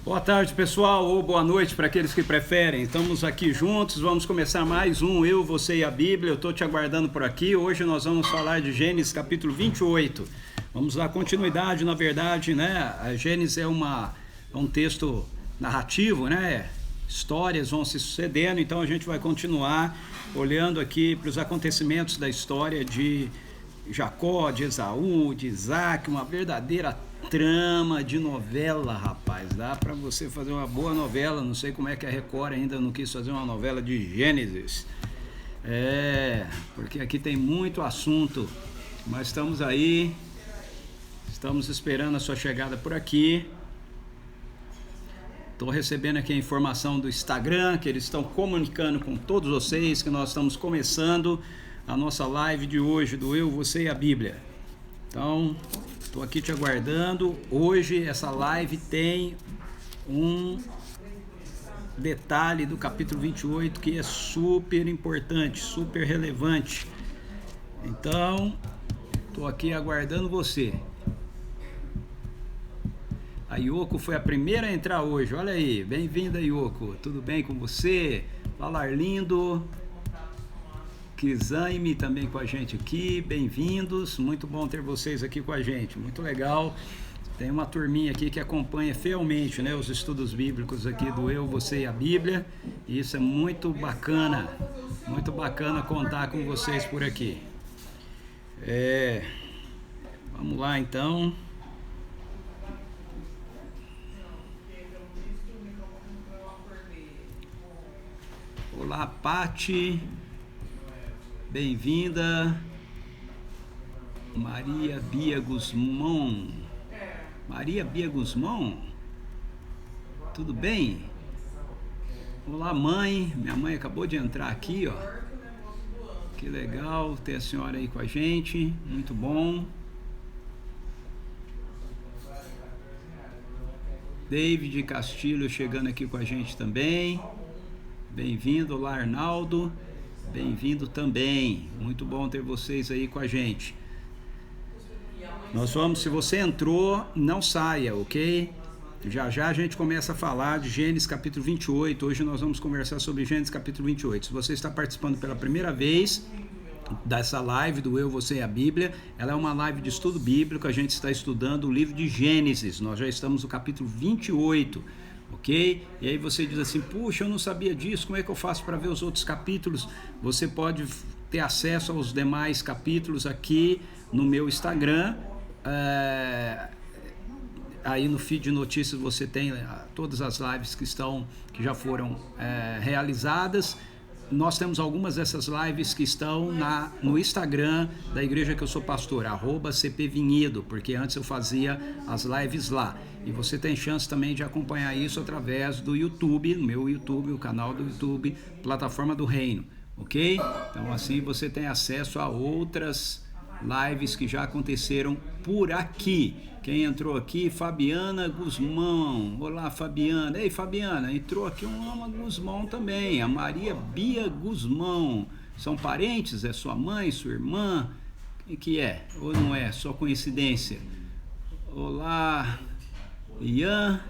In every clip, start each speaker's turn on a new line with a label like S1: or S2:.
S1: Boa tarde, pessoal, ou boa noite para aqueles que preferem. Estamos aqui juntos, vamos começar mais um Eu, Você e a Bíblia. Eu estou te aguardando por aqui. Hoje nós vamos falar de Gênesis capítulo 28. Vamos dar continuidade, na verdade, né? A Gênesis é um texto narrativo, né? Histórias vão se sucedendo, então a gente vai continuar olhando aqui para os acontecimentos da história de Jacó, de Esaú, de Isaac, uma verdadeira trama de novela, rapaz. Dá para você fazer uma boa novela. Não sei como é que a Record ainda não quis fazer uma novela de Gênesis. Porque aqui tem muito assunto. Mas estamos aí, estamos esperando a sua chegada por aqui. Estou recebendo aqui a informação do Instagram, que eles estão comunicando com todos vocês, que nós estamos começando a nossa live de hoje, do Eu, Você e a Bíblia. Então, estou aqui te aguardando. Hoje, essa live tem um detalhe do capítulo 28 que é super importante, super relevante. Então, estou aqui aguardando você. A Yoko foi a primeira a entrar hoje. Olha aí, bem-vinda, Yoko. Tudo bem com você? Fala, Arlindo. Crisaime também com a gente aqui, bem-vindos, muito bom ter vocês aqui com a gente, muito legal. Tem uma turminha aqui que acompanha fielmente, né, os estudos bíblicos aqui do Eu, Você e a Bíblia, e isso é muito bacana contar com vocês por aqui. Vamos lá então. Olá, Pati. Bem-vinda, Maria Bia Guzmão. Maria Bia Guzmão? Tudo bem? Olá, mãe. Minha mãe acabou de entrar aqui, ó. Que legal ter a senhora aí com a gente. Muito bom. David Castilho chegando aqui com a gente também. Bem-vindo. Olá, Arnaldo. Bem-vindo também, muito bom ter vocês aí com a gente. Nós vamos, se você entrou, não saia, ok? Já a gente começa a falar de Gênesis capítulo 28, hoje nós vamos conversar sobre Gênesis capítulo 28. Se você está participando pela primeira vez dessa live do Eu, Você e a Bíblia, ela é uma live de estudo bíblico, a gente está estudando o livro de Gênesis, nós já estamos no capítulo 28, ok? E aí você diz assim, puxa, eu não sabia disso, como é que eu faço para ver os outros capítulos? Você pode ter acesso aos demais capítulos aqui no meu Instagram, aí no feed de notícias você tem todas as lives que já foram realizadas. Nós temos algumas dessas lives que estão no Instagram da igreja que eu sou pastor, @cpvinhedo, porque antes eu fazia as lives lá. E você tem chance também de acompanhar isso através do YouTube, no meu YouTube, o canal do YouTube, Plataforma do Reino, ok? Então assim você tem acesso a outras lives que já aconteceram por aqui. Quem entrou aqui? Fabiana Guzmão. Olá, Fabiana. Ei, Fabiana, entrou aqui uma Guzmão também, a Maria Bia Guzmão. São parentes? É sua mãe, sua irmã? Quem que é? Ou não é? Só coincidência? Olá, Ian.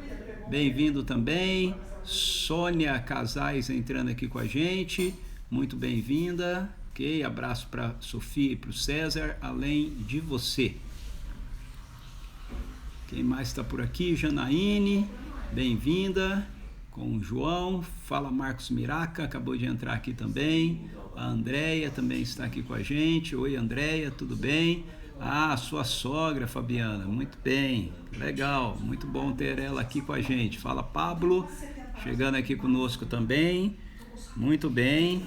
S1: Bem-vindo também. Sônia Casais entrando aqui com a gente. Muito bem-vinda. Ok, abraço para Sofia e para o César, além de você. Quem mais está por aqui? Janaíne, bem-vinda, com o João. Fala, Marcos Miraca, acabou de entrar aqui também. A Andréia também está aqui com a gente. Oi, Andréia, tudo bem? Sua sogra, Fabiana, muito bem, legal, muito bom ter ela aqui com a gente. Fala, Pablo, chegando aqui conosco também, muito bem,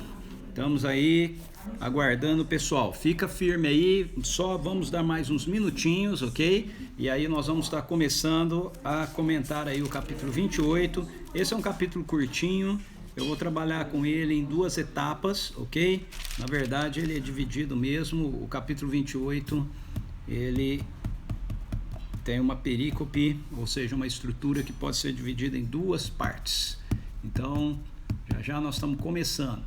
S1: estamos aí aguardando o pessoal, fica firme aí, só vamos dar mais uns minutinhos, ok? E aí nós vamos estar começando a comentar aí o capítulo 28, esse é um capítulo curtinho, eu vou trabalhar com ele em duas etapas, ok? Na verdade ele é dividido mesmo, o capítulo 28, ele tem uma perícope, ou seja, uma estrutura que pode ser dividida em duas partes, então já nós estamos começando.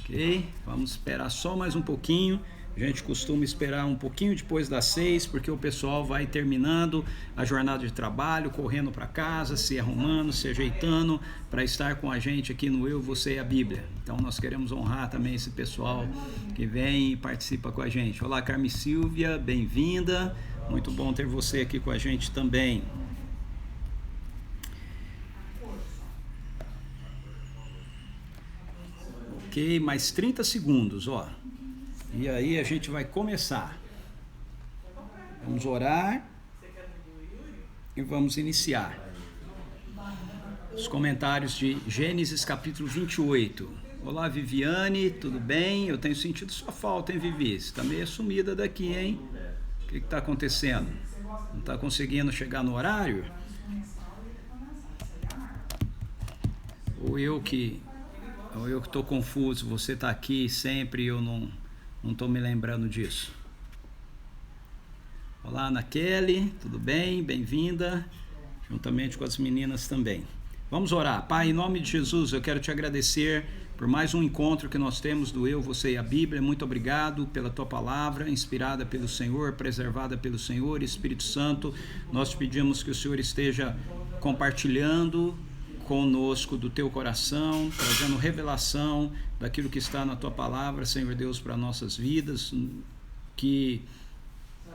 S1: Ok? Vamos esperar só mais um pouquinho. A gente costuma esperar um pouquinho depois das 6, porque o pessoal vai terminando a jornada de trabalho, correndo para casa, se arrumando, se ajeitando para estar com a gente aqui no Eu, Você e a Bíblia. Então nós queremos honrar também esse pessoal que vem e participa com a gente. Olá, Carmen Silvia, bem-vinda. Muito bom ter você aqui com a gente também. Ok, mais 30 segundos, ó. E aí a gente vai começar. Vamos orar e vamos iniciar. Os comentários de Gênesis capítulo 28. Olá, Viviane, tudo bem? Eu tenho sentido sua falta, hein, Vivi? Você tá meio sumida daqui, hein? O que está acontecendo? Não está conseguindo chegar no horário? Ou eu que estou confuso, você está aqui sempre e eu não estou me lembrando disso. Olá, Ana Kelly, tudo bem? Bem-vinda, juntamente com as meninas também. Vamos orar. Pai, em nome de Jesus, eu quero te agradecer por mais um encontro que nós temos do Eu, Você e a Bíblia. Muito obrigado pela tua palavra, inspirada pelo Senhor, preservada pelo Senhor. Espírito Santo, nós te pedimos que o Senhor esteja compartilhando conosco do teu coração, trazendo revelação daquilo que está na tua palavra, Senhor Deus, para nossas vidas, que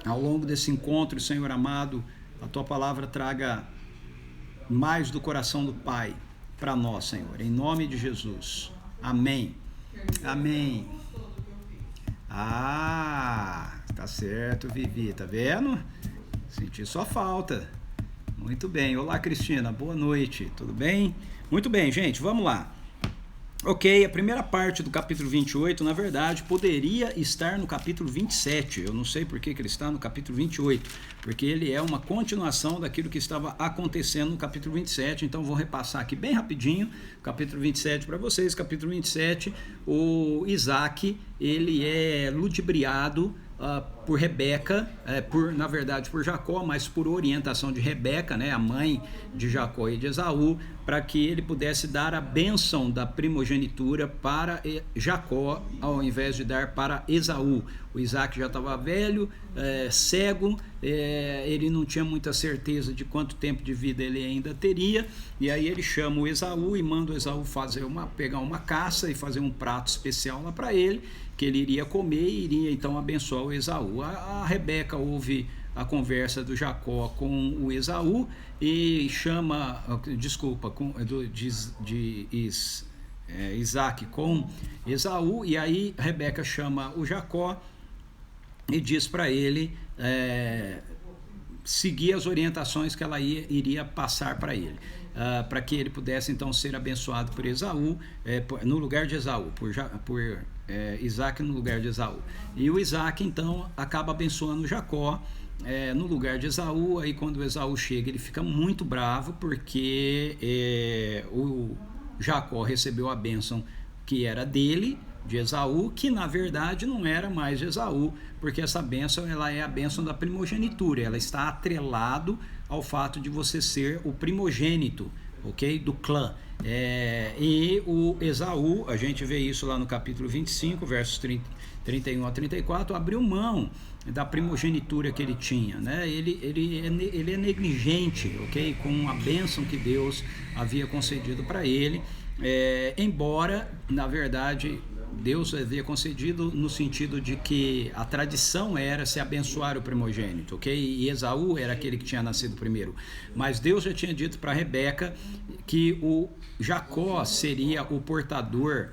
S1: ao longo desse encontro, Senhor amado, a tua palavra traga mais do coração do Pai para nós, Senhor, em nome de Jesus. Amém. Amém. Tá certo, Vivi, tá vendo? Senti sua falta. Muito bem. Olá, Cristina, boa noite, tudo bem? Muito bem, gente, vamos lá. Ok, a primeira parte do capítulo 28, na verdade, poderia estar no capítulo 27. Eu não sei por que ele está no capítulo 28, porque ele é uma continuação daquilo que estava acontecendo no capítulo 27. Então, vou repassar aqui bem rapidinho o capítulo 27 para vocês. Capítulo 27, o Isaac, ele é ludibriado por Rebeca, na verdade por Jacó, mas por orientação de Rebeca, né, a mãe de Jacó e de Esaú, para que ele pudesse dar a bênção da primogenitura para Jacó, ao invés de dar para Esaú. O Isaac já estava velho, cego, ele não tinha muita certeza de quanto tempo de vida ele ainda teria, e aí ele chama o Esaú e manda o Esaú pegar uma caça e fazer um prato especial lá para ele, que ele iria comer e iria então abençoar o Esaú. A Rebeca ouve a conversa do Jacó com o Esaú e chama, Isaac com Esaú, e aí Rebeca chama o Jacó e diz para ele seguir as orientações que ela iria passar para ele, para que ele pudesse então ser abençoado por Esaú, no lugar de Esaú, por Isaac no lugar de Esaú. E o Isaac então acaba abençoando Jacó no lugar de Esaú. Aí quando o Esaú chega, ele fica muito bravo, porque o Jacó recebeu a bênção que era dele, de Esaú, que na verdade não era mais de Esaú, porque essa bênção, ela é a bênção da primogenitura, ela está atrelado ao fato de você ser o primogênito, ok, do clã. E o Esaú, a gente vê isso lá no capítulo 25, versos 31 a 34, abriu mão da primogenitura que ele tinha, né? Ele é negligente, ok, com a bênção que Deus havia concedido para ele, embora, na verdade, Deus havia concedido no sentido de que a tradição era se abençoar o primogênito, ok? E Esaú era aquele que tinha nascido primeiro. Mas Deus já tinha dito para Rebeca que o Jacó seria o portador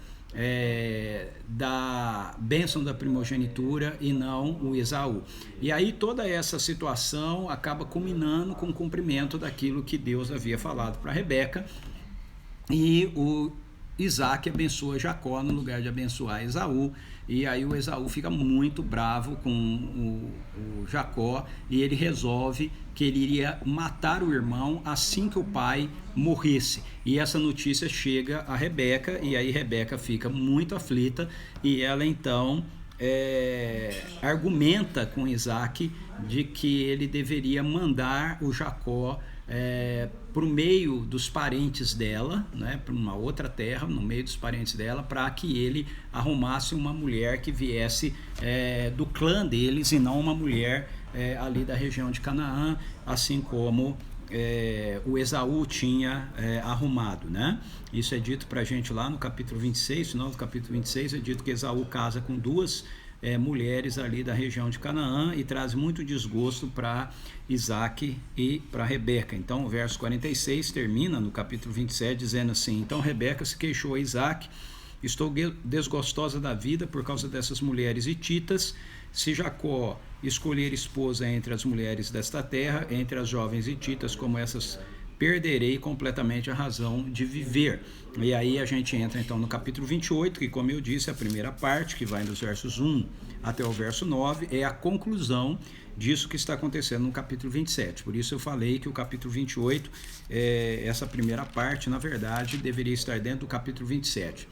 S1: da bênção da primogenitura e não o Esaú. E aí toda essa situação acaba culminando com o cumprimento daquilo que Deus havia falado para Rebeca, e o Isaac abençoa Jacó no lugar de abençoar Esaú, e aí o Esaú fica muito bravo com o Jacó, e ele resolve que ele iria matar o irmão assim que o pai morresse. E essa notícia chega a Rebeca, e aí Rebeca fica muito aflita, e ela então argumenta com Isaac de que ele deveria mandar o Jacó por meio dos parentes dela, né, para uma outra terra, no meio dos parentes dela, para que ele arrumasse uma mulher que viesse do clã deles e não uma mulher ali da região de Canaã, assim como o Esaú tinha arrumado, né? Isso é dito para a gente lá no capítulo 26, no capítulo 26 é dito que Esaú casa com duas mulheres ali da região de Canaã e traz muito desgosto para Isaac e para Rebeca. Então o verso 46 termina no capítulo 27 dizendo assim: então Rebeca se queixou a Isaac: estou desgostosa da vida por causa dessas mulheres hititas. Se Jacó escolher esposa entre as mulheres desta terra, entre as jovens hititas como essas, perderei completamente a razão de viver. E aí a gente entra então no capítulo 28, que, como eu disse, a primeira parte, que vai dos versos 1 até o verso 9, é a conclusão disso que está acontecendo no capítulo 27. Por isso eu falei que o capítulo 28, essa primeira parte, na verdade, deveria estar dentro do capítulo 27.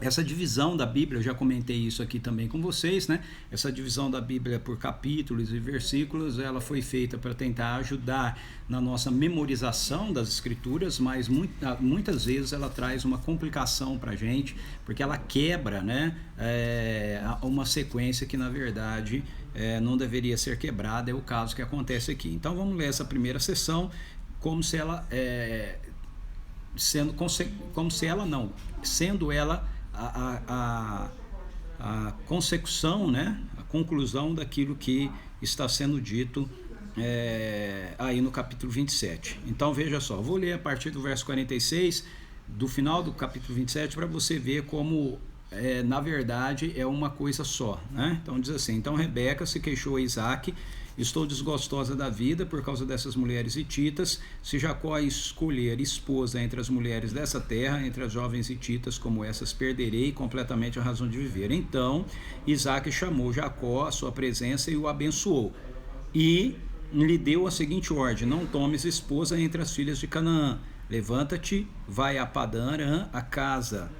S1: Essa divisão da Bíblia, eu já comentei isso aqui também com vocês, né? Essa divisão da Bíblia por capítulos e versículos, ela foi feita para tentar ajudar na nossa memorização das Escrituras, mas muitas vezes ela traz uma complicação para a gente, porque ela quebra, né, uma sequência que, na verdade, não deveria ser quebrada. É o caso que acontece aqui. Então, vamos ler essa primeira sessão como se ela... sendo ela a consecução, né, a conclusão daquilo que está sendo dito aí no capítulo 27. Então veja só, vou ler a partir do verso 46 do final do capítulo 27 para você ver como na verdade é uma coisa só, né? Então diz assim: então Rebeca se queixou a Isaac: estou desgostosa da vida por causa dessas mulheres hititas. Se Jacó escolher esposa entre as mulheres dessa terra, entre as jovens hititas como essas, perderei completamente a razão de viver. Então Isaac chamou Jacó à sua presença e o abençoou. E lhe deu a seguinte ordem: não tomes esposa entre as filhas de Canaã. Levanta-te, vai a Padã Arã, a casa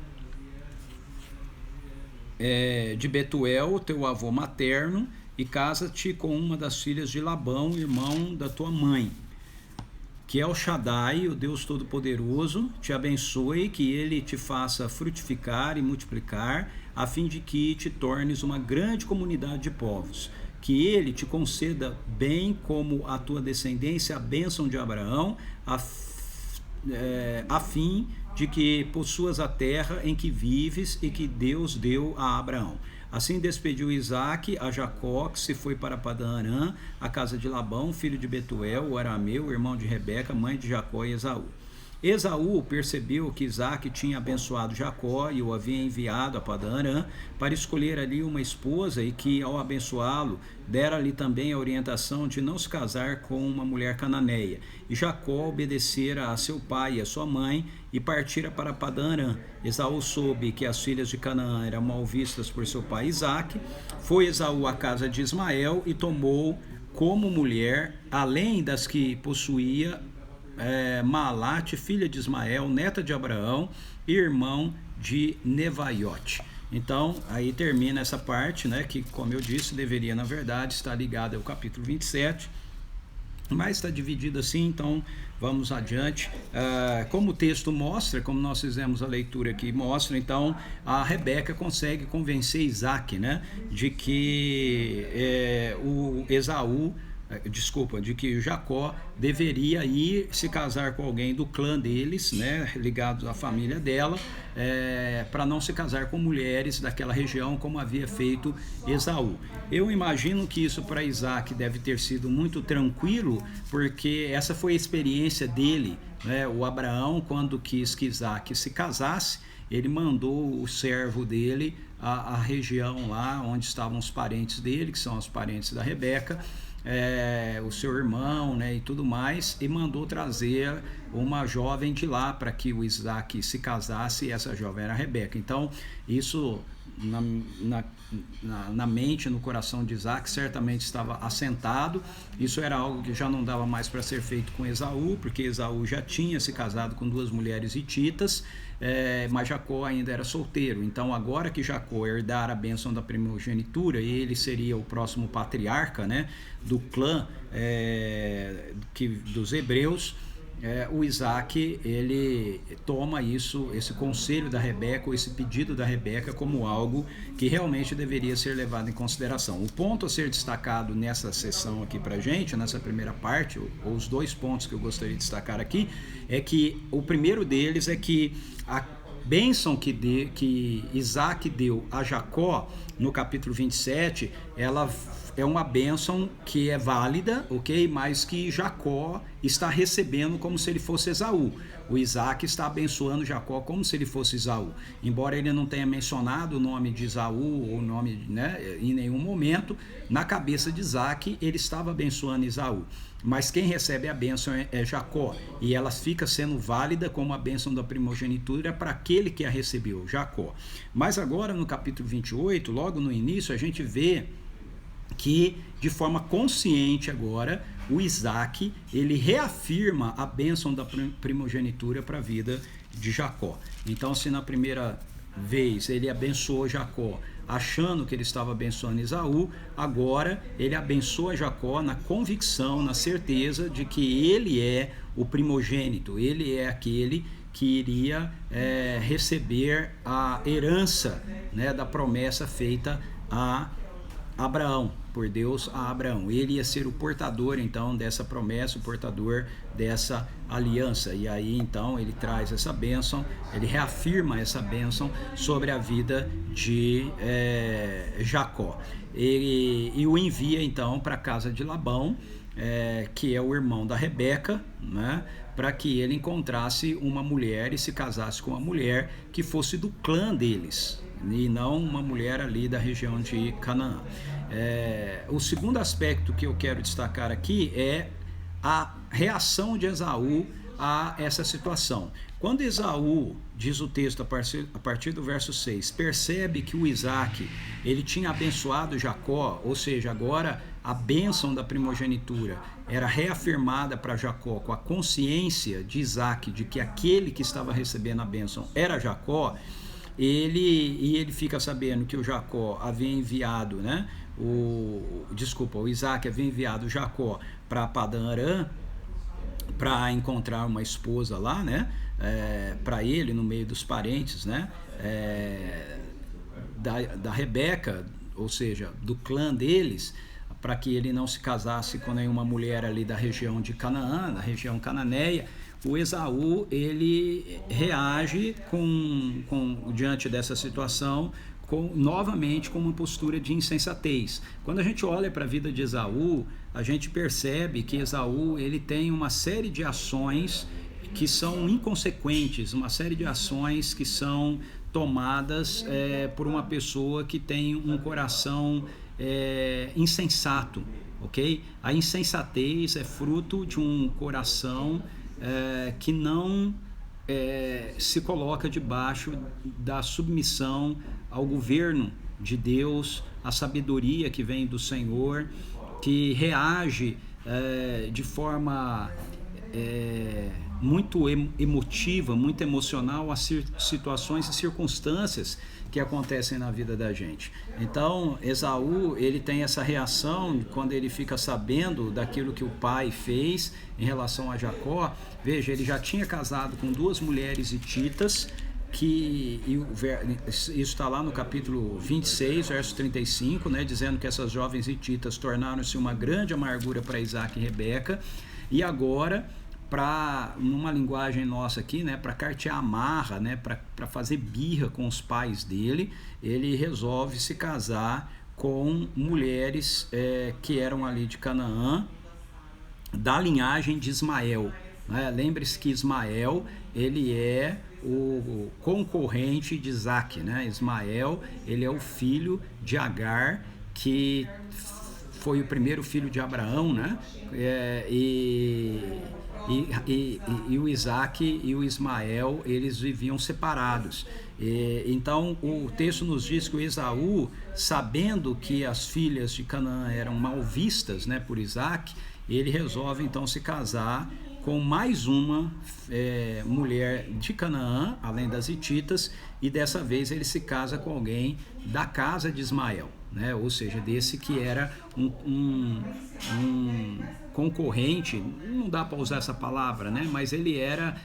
S1: de Betuel, teu avô materno, e casa-te com uma das filhas de Labão, irmão da tua mãe. Que El Shaddai, o Deus Todo-Poderoso, te abençoe, que ele te faça frutificar e multiplicar, a fim de que te tornes uma grande comunidade de povos. Que ele te conceda bem como a tua descendência a bênção de Abraão, a fim de que possuas a terra em que vives e que Deus deu a Abraão. Assim despediu Isaac a Jacó, que se foi para Padã Arã, a casa de Labão, filho de Betuel, o arameu, irmão de Rebeca, mãe de Jacó e Esaú. Esaú percebeu que Isaac tinha abençoado Jacó e o havia enviado a Padã Arã para escolher ali uma esposa, e que, ao abençoá-lo, dera-lhe também a orientação de não se casar com uma mulher cananeia. E Jacó obedecera a seu pai e a sua mãe e partira para Padã Arã. Esaú soube que as filhas de Canaã eram mal vistas por seu pai Isaac. Foi Esaú à casa de Ismael e tomou como mulher, além das que possuía, Maalate, filha de Ismael, neta de Abraão, irmão de Nevaiote. Então, aí termina essa parte, né, que, como eu disse, deveria, na verdade, estar ligada ao capítulo 27, mas está dividido assim. Então vamos adiante. Como o texto mostra, como nós fizemos a leitura aqui, mostra, então a Rebeca consegue convencer Isaac, né, de que de que Jacó deveria ir se casar com alguém do clã deles, né, ligado à família dela, para não se casar com mulheres daquela região, como havia feito Esaú. Eu imagino que isso para Isaac deve ter sido muito tranquilo, porque essa foi a experiência dele, né? O Abraão, quando quis que Isaac se casasse, ele mandou o servo dele à região lá onde estavam os parentes dele, que são os parentes da Rebeca, o seu irmão, né, e tudo mais, e mandou trazer uma jovem de lá para que o Isaac se casasse, e essa jovem era a Rebeca. Então isso na, na, na mente, no coração de Isaac, certamente estava assentado. Isso era algo que já não dava mais para ser feito com Esaú, porque Esaú já tinha se casado com 2 mulheres hititas, mas Jacó ainda era solteiro. Então, agora que Jacó herdara a bênção da primogenitura, ele seria o próximo patriarca, né, do clã dos hebreus. O Isaac, ele toma esse conselho da Rebeca, ou esse pedido da Rebeca, como algo que realmente deveria ser levado em consideração. O ponto a ser destacado nessa sessão aqui pra gente, nessa primeira parte, ou os 2 pontos que eu gostaria de destacar aqui, é que o primeiro deles é que a bênção que Isaac deu a Jacó, no capítulo 27, ela é uma bênção que é válida, ok? Mas que Jacó está recebendo como se ele fosse Esaú. O Isaac está abençoando Jacó como se ele fosse Esaú. Embora ele não tenha mencionado o nome de Esaú, ou o nome, né, em nenhum momento, na cabeça de Isaac ele estava abençoando Esaú. Mas quem recebe a bênção é Jacó, e ela fica sendo válida como a bênção da primogenitura para aquele que a recebeu, Jacó. Mas agora no capítulo 28, logo no início, a gente vê que de forma consciente agora o Isaac, ele reafirma a bênção da primogenitura para a vida de Jacó. Então, se na primeira vez ele abençoou Jacó achando que ele estava abençoando Esaú, agora ele abençoa Jacó na convicção, na certeza de que ele é o primogênito, ele é aquele que iria receber a herança, né, da promessa feita a Abraão, por Deus a Abraão. Ele ia ser o portador então dessa promessa, o portador dessa aliança. E aí então ele traz essa bênção, ele reafirma essa bênção sobre a vida de Jacó. E o envia então para a casa de Labão, que é o irmão da Rebeca, né, para que ele encontrasse uma mulher e se casasse com uma mulher que fosse do clã deles, e não uma mulher ali da região de Canaã. O segundo aspecto que eu quero destacar aqui é a reação de Esaú a essa situação. Quando Esaú, diz o texto a partir do verso 6, percebe que o Isaac, ele tinha abençoado Jacó, ou seja, agora a bênção da primogenitura era reafirmada para Jacó com a consciência de Isaac de que aquele que estava recebendo a bênção era Jacó, ele fica sabendo que o Jacó havia enviado, né, o Isaac havia enviado Jacó para Padã Arã para encontrar uma esposa lá, né, para ele no meio dos parentes, né, da Rebeca, ou seja, do clã deles, para que ele não se casasse com nenhuma mulher ali da região de Canaã, da região cananeia. O Esaú, ele reage diante dessa situação novamente com uma postura de insensatez. Quando a gente olha para a vida de Esaú, a gente percebe que Esaú, ele tem uma série de ações que são inconsequentes, uma série de ações que são tomadas por uma pessoa que tem um coração insensato, ok? A insensatez é fruto de um coração que não se coloca debaixo da submissão ao governo de Deus, à sabedoria que vem do Senhor, que reage de forma muito emotiva, muito emocional a situações e circunstâncias que acontecem na vida da gente. Então, Esaú, ele tem essa reação quando ele fica sabendo daquilo que o pai fez em relação a Jacó. Veja, ele já tinha casado com 2 mulheres hititas, isso está lá no capítulo 26, verso 35, né, dizendo que essas jovens hititas tornaram-se uma grande amargura para Isaac e Rebeca, e agora, numa linguagem nossa aqui, né, para cartear a marra, né, para fazer birra com os pais dele, ele resolve se casar com mulheres que eram ali de Canaã, da linhagem de Ismael, né? Lembre-se que Ismael, ele é o concorrente de Isaac, né? Ismael, ele é o filho de Agar, que foi o primeiro filho de Abraão, né? e o Isaac e o Ismael, eles viviam separados. Então o texto nos diz que o Esaú, sabendo que as filhas de Canaã eram mal vistas, né, por Isaac, ele resolve então se casar com mais uma mulher de Canaã, além das hititas, e dessa vez ele se casa com alguém da casa de Ismael, né? Ou seja, desse que era um concorrente, não dá para usar essa palavra, né? Mas ele era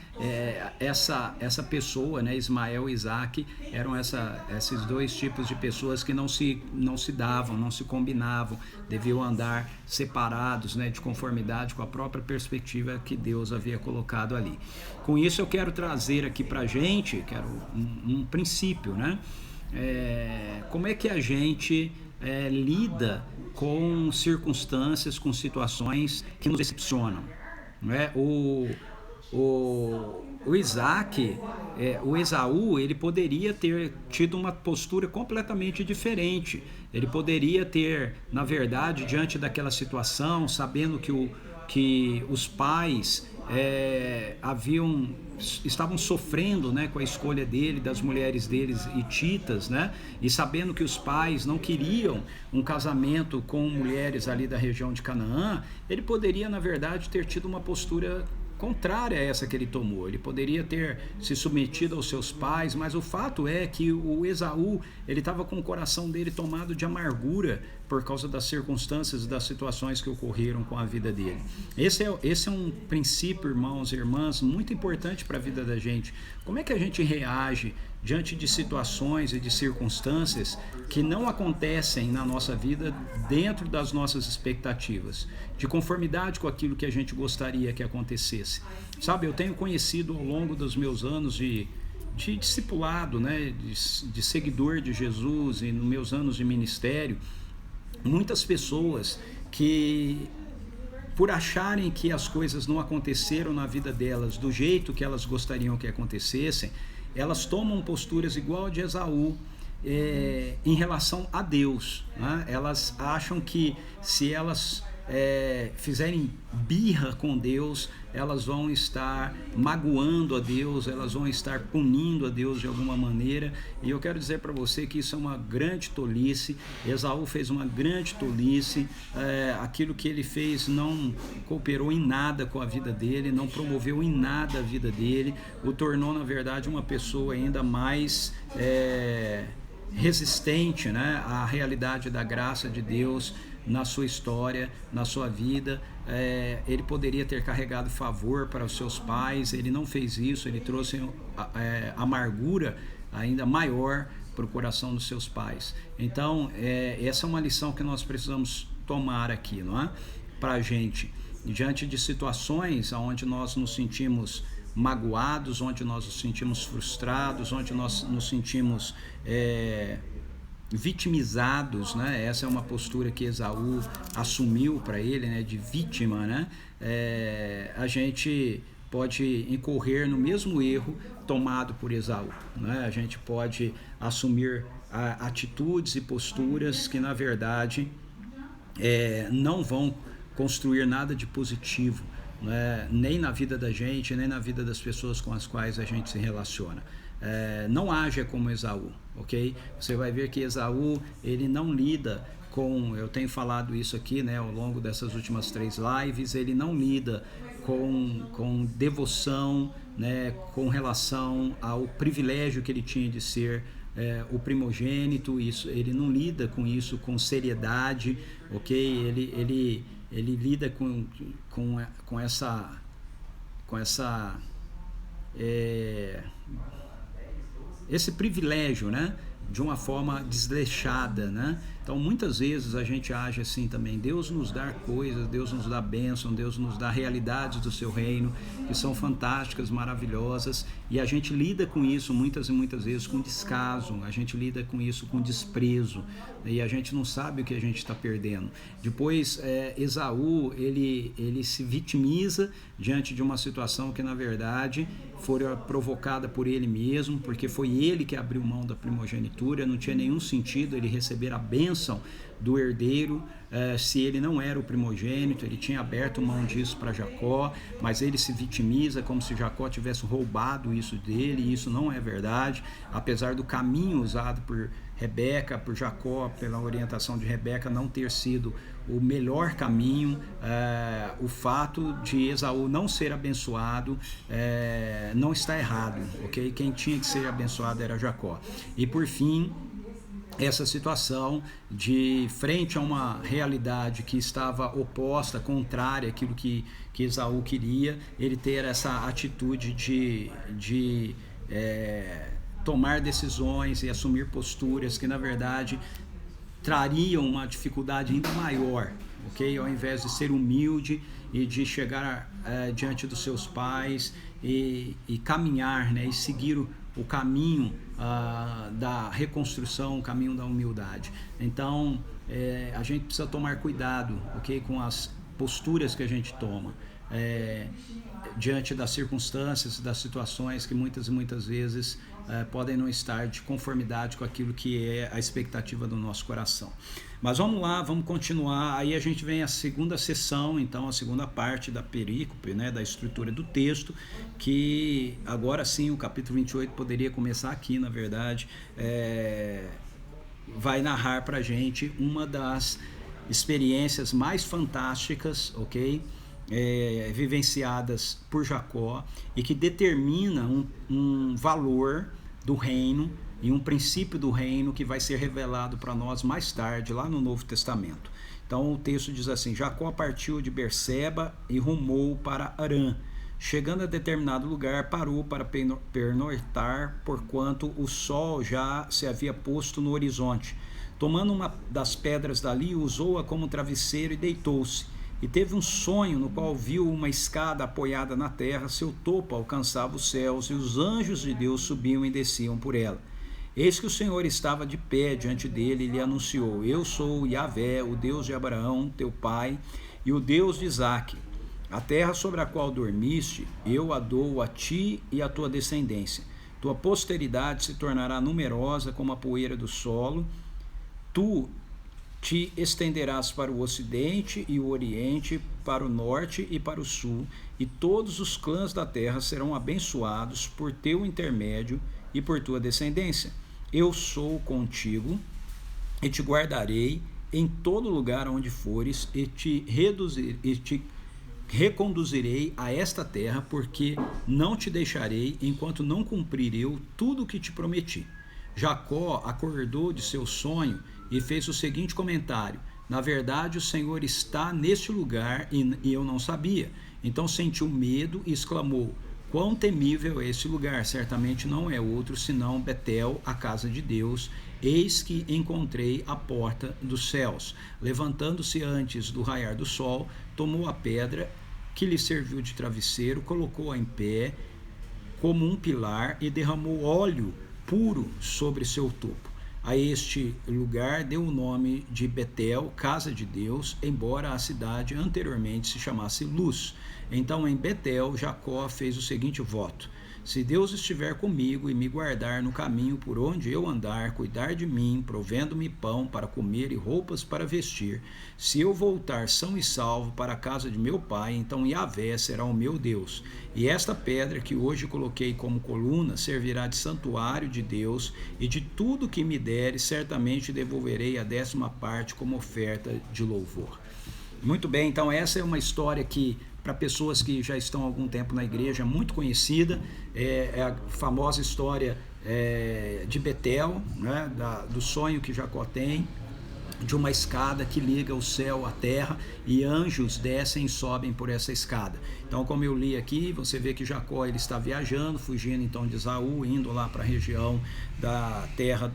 S1: essa pessoa, né? Ismael e Isaac eram esses dois tipos de pessoas que não se davam, não se combinavam, deviam andar separados, né? De conformidade com a própria perspectiva que Deus havia colocado ali. Com isso eu quero trazer aqui para a gente, um princípio, né? Como é que a gente lida com circunstâncias, com situações que nos decepcionam, né? O Isaac, o Esaú, ele poderia ter tido uma postura completamente diferente. Ele poderia ter, na verdade, diante daquela situação, sabendo que os pais estavam sofrendo, né, com a escolha dele, das mulheres deles hititas, né, e sabendo que os pais não queriam um casamento com mulheres ali da região de Canaã, ele poderia, na verdade, ter tido uma postura contrária a essa que ele tomou. Ele poderia ter se submetido aos seus pais, mas o fato é que o Esaú, ele estava com o coração dele tomado de amargura por causa das circunstâncias e das situações que ocorreram com a vida dele. Esse é um princípio, irmãos e irmãs, muito importante para a vida da gente. Como é que a gente reage diante de situações e de circunstâncias que não acontecem na nossa vida dentro das nossas expectativas, de conformidade com aquilo que a gente gostaria que acontecesse? Sabe, eu tenho conhecido ao longo dos meus anos de discipulado, né, de seguidor de Jesus, e nos meus anos de ministério, muitas pessoas que, por acharem que as coisas não aconteceram na vida delas do jeito que elas gostariam que acontecessem, elas tomam posturas igual a de Esaú em relação a Deus, né? Elas acham que se elas fizerem birra com Deus, elas vão estar magoando a Deus, elas vão estar punindo a Deus de alguma maneira. E eu quero dizer para você que isso é uma grande tolice. Esaú fez uma grande tolice. Aquilo que ele fez não cooperou em nada com a vida dele, não promoveu em nada a vida dele, o tornou, na verdade, uma pessoa ainda mais resistente, né, à realidade da graça de Deus na sua história, na sua vida. Ele poderia ter carregado favor para os seus pais, ele não fez isso, ele trouxe amargura ainda maior para o coração dos seus pais. Então, essa é uma lição que nós precisamos tomar aqui, não é? Para a gente, diante de situações onde nós nos sentimos magoados, onde nós nos sentimos frustrados, onde nós nos sentimos vitimizados, né? Essa é uma postura que Esaú assumiu para ele, né? De vítima, né? A gente pode incorrer no mesmo erro tomado por Esaú, né? A gente pode assumir atitudes e posturas que, na verdade, não vão construir nada de positivo, né? Nem na vida da gente, nem na vida das pessoas com as quais a gente se relaciona. Não haja como Esaú, ok? Você vai ver que Esaú, ele não lida com, eu tenho falado isso aqui, né, ao longo dessas últimas 3 lives, ele não lida com devoção, né, com relação ao privilégio que ele tinha de ser o primogênito. Isso, ele não lida com isso com seriedade, ok? Ele lida com essa esse privilégio, né, de uma forma desleixada, né? Então, muitas vezes a gente age assim também. Deus nos dá coisas, Deus nos dá bênção, Deus nos dá realidades do seu reino que são fantásticas, maravilhosas, e a gente lida com isso muitas e muitas vezes com descaso, a gente lida com isso com desprezo, e a gente não sabe o que a gente está perdendo. Depois, Esaú, ele se vitimiza diante de uma situação que, na verdade, foi provocada por ele mesmo, porque foi ele que abriu mão da primogenitura primogenitura, não tinha nenhum sentido ele receber a bênção do herdeiro se ele não era o primogênito. Ele tinha aberto mão disso para Jacó, mas ele se vitimiza como se Jacó tivesse roubado isso dele, e isso não é verdade, apesar do caminho usado por Rebeca, por Jacó, pela orientação de Rebeca, não ter sido o melhor caminho. O fato de Esaú não ser abençoado não está errado, ok? Quem tinha que ser abençoado era Jacó. E por fim, essa situação de frente a uma realidade que estava oposta, contrária àquilo que Esaú queria, ele ter essa atitude de tomar decisões e assumir posturas que na verdade trariam uma dificuldade ainda maior, ok? Ao invés de ser humilde e de chegar diante dos seus pais e caminhar, né, e seguir o caminho da reconstrução, o caminho da humildade. Então, a gente precisa tomar cuidado, ok, com as posturas que a gente toma diante das circunstâncias, das situações que muitas e muitas vezes podem não estar de conformidade com aquilo que é a expectativa do nosso coração. Mas vamos lá, vamos continuar. Aí a gente vem à segunda sessão, então a segunda parte da perícope, né, da estrutura do texto, que agora sim o capítulo 28 poderia começar aqui, na verdade, vai narrar para a gente uma das experiências mais fantásticas, ok? Vivenciadas por Jacó, e que determina um valor do reino e um princípio do reino que vai ser revelado para nós mais tarde, lá no Novo Testamento. Então o texto diz assim: Jacó partiu de Berseba e rumou para Harã. Chegando a determinado lugar, parou para pernoitar, porquanto o sol já se havia posto no horizonte. Tomando uma das pedras dali, usou-a como travesseiro e deitou-se. E teve um sonho no qual viu uma escada apoiada na terra, seu topo alcançava os céus, e os anjos de Deus subiam e desciam por ela. Eis que o Senhor estava de pé diante dele e lhe anunciou: Eu sou Yahvé, o Deus de Abraão, teu pai, e o Deus de Isaque. A terra sobre a qual dormiste, eu a dou a ti e à tua descendência. Tua posteridade se tornará numerosa como a poeira do solo. Tu te estenderás para o ocidente e o oriente, para o norte e para o sul, e todos os clãs da terra serão abençoados por teu intermédio e por tua descendência. Eu sou contigo e te guardarei em todo lugar onde fores, e te reconduzirei a esta terra, porque não te deixarei enquanto não cumprir eu tudo o que te prometi. Jacó acordou de seu sonho e fez o seguinte comentário: na verdade o Senhor está neste lugar e eu não sabia. Então sentiu medo e exclamou: quão temível é este lugar! Certamente não é outro senão Betel, a casa de Deus. Eis que encontrei a porta dos céus. Levantando-se antes do raiar do sol, tomou a pedra que lhe serviu de travesseiro, colocou-a em pé como um pilar e derramou óleo puro sobre seu topo. A este lugar deu o nome de Betel, casa de Deus, embora a cidade anteriormente se chamasse Luz. Então em Betel, Jacó fez o seguinte voto: se Deus estiver comigo e me guardar no caminho por onde eu andar, cuidar de mim, provendo-me pão para comer e roupas para vestir, se eu voltar são e salvo para a casa de meu pai, então Yahvé será o meu Deus. E esta pedra que hoje coloquei como coluna servirá de santuário de Deus, e de tudo que me deres, certamente devolverei a 10ª parte como oferta de louvor. Muito bem, então essa é uma história que, para pessoas que já estão há algum tempo na igreja, muito conhecida. É a famosa história de Betel, né, do sonho que Jacó tem, de uma escada que liga o céu à terra, e anjos descem e sobem por essa escada. Então, como eu li aqui, você vê que Jacó ele está viajando, fugindo então de Esaú, indo lá para a região da terra